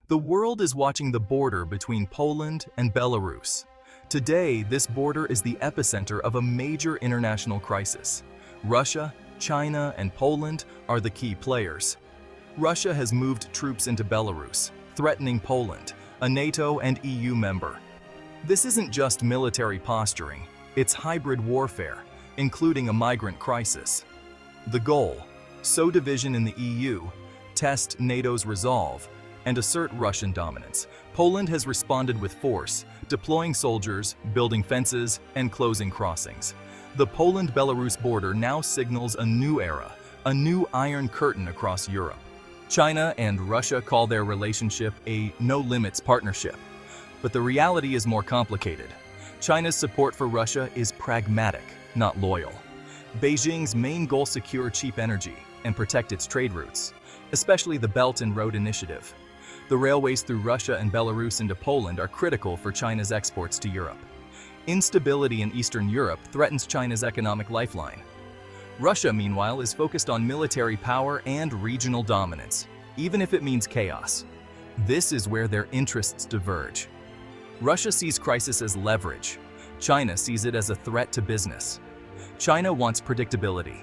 The world is watching the border between Poland and Belarus. Today, this border is the epicenter of a major international crisis. Russia, China, and Poland are the key players. Russia has moved troops into Belarus, threatening Poland, a NATO and EU member. This isn't just military posturing, it's hybrid warfare, including a migrant crisis. The goal: sow division in the EU, test NATO's resolve, and assert Russian dominance. Poland has responded with force, deploying soldiers, building fences, and closing crossings. The Poland-Belarus border now signals a new era, a new Iron Curtain across Europe. China and Russia call their relationship a no-limits partnership. But the reality is more complicated. China's support for Russia is pragmatic, not loyal. Beijing's main goal: secure cheap energy and protect its trade routes, especially the Belt and Road Initiative. The railways through Russia and Belarus into Poland are critical for China's exports to Europe. Instability in Eastern Europe threatens China's economic lifeline. Russia, meanwhile, is focused on military power and regional dominance, even if it means chaos. This is where their interests diverge. Russia sees crisis as leverage. China sees it as a threat to business. China wants predictability.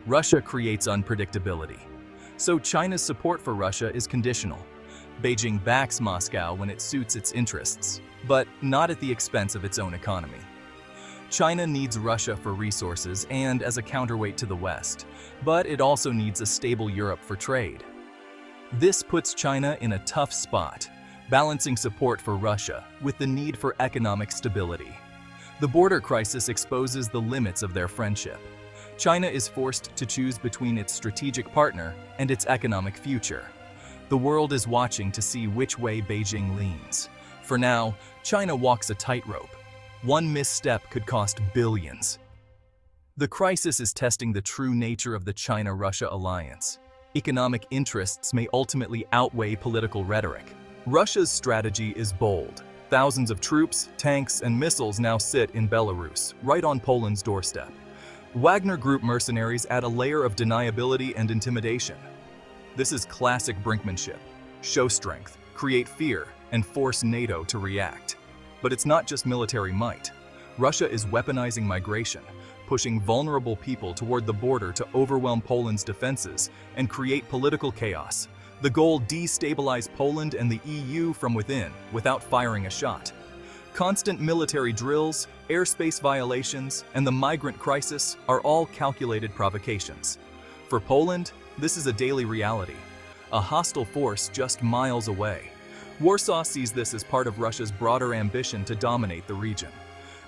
Russia creates unpredictability. So China's support for Russia is conditional. Beijing backs Moscow when it suits its interests, but not at the expense of its own economy. China needs Russia for resources and as a counterweight to the West, but it also needs a stable Europe for trade. This puts China in a tough spot, balancing support for Russia with the need for economic stability. The border crisis exposes the limits of their friendship. China is forced to choose between its strategic partner and its economic future. The world is watching to see which way Beijing leans. For now, China walks a tightrope. One misstep could cost billions. The crisis is testing the true nature of the China-Russia alliance. Economic interests may ultimately outweigh political rhetoric. Russia's strategy is bold. Thousands of troops, tanks, and missiles now sit in Belarus, right on Poland's doorstep. Wagner Group mercenaries add a layer of deniability and intimidation. This is classic brinkmanship. Show strength, create fear, and force NATO to react. But it's not just military might. Russia is weaponizing migration, pushing vulnerable people toward the border to overwhelm Poland's defenses and create political chaos. The goal: destabilize Poland and the EU from within without firing a shot. Constant military drills, airspace violations, and the migrant crisis are all calculated provocations. For Poland, this is a daily reality, a hostile force just miles away. Warsaw sees this as part of Russia's broader ambition to dominate the region.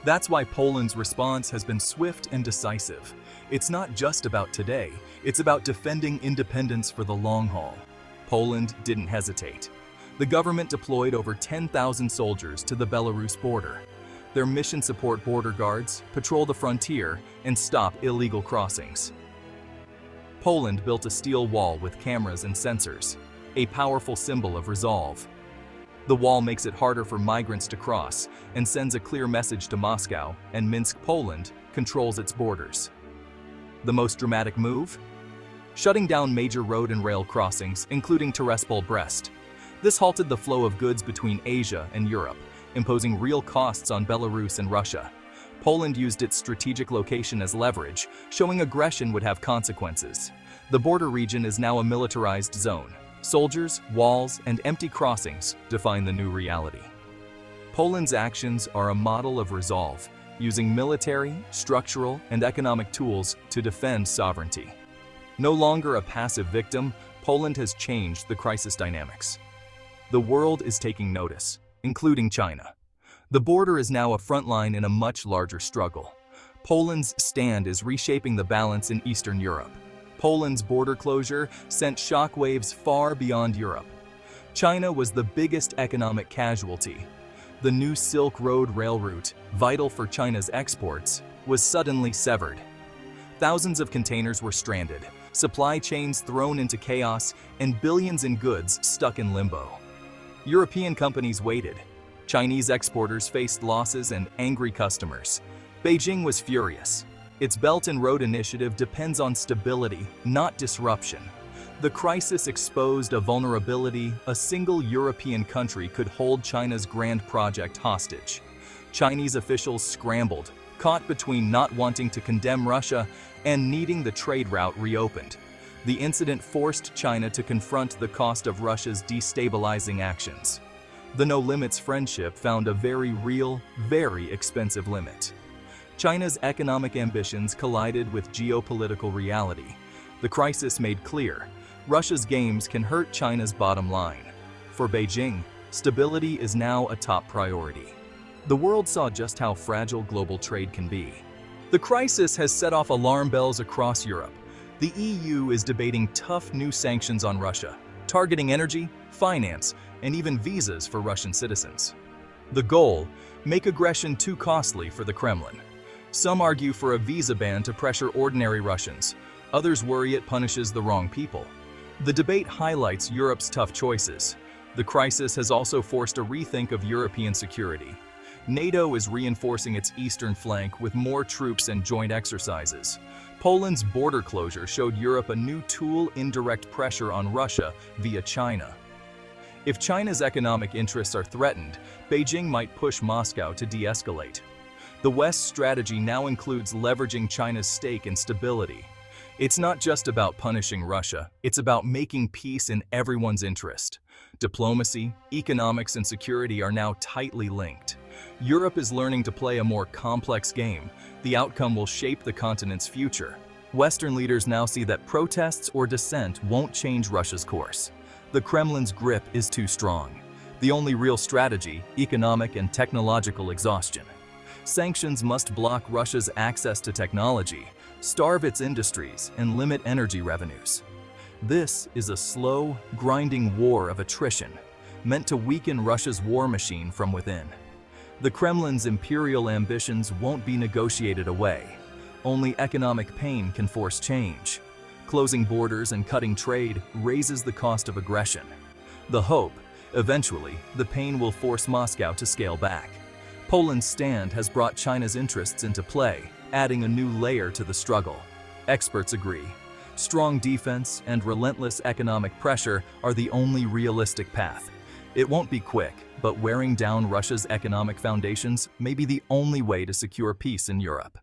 That's why Poland's response has been swift and decisive. It's not just about today, it's about defending independence for the long haul. Poland didn't hesitate. The government deployed over 10,000 soldiers to the Belarus border. Their mission: support border guards, patrol the frontier, and stop illegal crossings. Poland built a steel wall with cameras and sensors, a powerful symbol of resolve. The wall makes it harder for migrants to cross and sends a clear message to Moscow, and Minsk, Poland, controls its borders. The most dramatic move? Shutting down major road and rail crossings, including Tiraspol-Brest. This halted the flow of goods between Asia and Europe, imposing real costs on Belarus and Russia. Poland used its strategic location as leverage, showing aggression would have consequences. The border region is now a militarized zone. Soldiers, walls, and empty crossings define the new reality. Poland's actions are a model of resolve, using military, structural, and economic tools to defend sovereignty. No longer a passive victim, Poland has changed the crisis dynamics. The world is taking notice, including China. The border is now a front line in a much larger struggle. Poland's stand is reshaping the balance in Eastern Europe. Poland's border closure sent shockwaves far beyond Europe. China was the biggest economic casualty. The new Silk Road rail route, vital for China's exports, was suddenly severed. Thousands of containers were stranded, supply chains thrown into chaos, and billions in goods stuck in limbo. European companies waited. Chinese exporters faced losses and angry customers. Beijing was furious. Its Belt and Road Initiative depends on stability, not disruption. The crisis exposed a vulnerability a single European country could hold China's grand project hostage. Chinese officials scrambled, caught between not wanting to condemn Russia and needing the trade route reopened. The incident forced China to confront the cost of Russia's destabilizing actions. The No Limits friendship found a very real, very expensive limit. China's economic ambitions collided with geopolitical reality. The crisis made clear, Russia's games can hurt China's bottom line. For Beijing, stability is now a top priority. The world saw just how fragile global trade can be. The crisis has set off alarm bells across Europe. The EU is debating tough new sanctions on Russia, targeting energy, finance, and even visas for Russian citizens. The goal: make aggression too costly for the Kremlin. Some argue for a visa ban to pressure ordinary Russians. Others worry it punishes the wrong people. The debate highlights Europe's tough choices. The crisis has also forced a rethink of European security. NATO is reinforcing its eastern flank with more troops and joint exercises. Poland's border closure showed Europe a new tool: indirect pressure on Russia via China. If China's economic interests are threatened, Beijing might push Moscow to de-escalate. The West's strategy now includes leveraging China's stake in stability. It's not just about punishing Russia, it's about making peace in everyone's interest. Diplomacy, economics, and security are now tightly linked. Europe is learning to play a more complex game. The outcome will shape the continent's future. Western leaders now see that protests or dissent won't change Russia's course. The Kremlin's grip is too strong. The only real strategy: economic and technological exhaustion. Sanctions must block Russia's access to technology, starve its industries, and limit energy revenues. This is a slow, grinding war of attrition, meant to weaken Russia's war machine from within. The Kremlin's imperial ambitions won't be negotiated away. Only economic pain can force change. Closing borders and cutting trade raises the cost of aggression. The hope: eventually, the pain will force Moscow to scale back. Poland's stand has brought China's interests into play, adding a new layer to the struggle. Experts agree. Strong defense and relentless economic pressure are the only realistic path. It won't be quick, but wearing down Russia's economic foundations may be the only way to secure peace in Europe.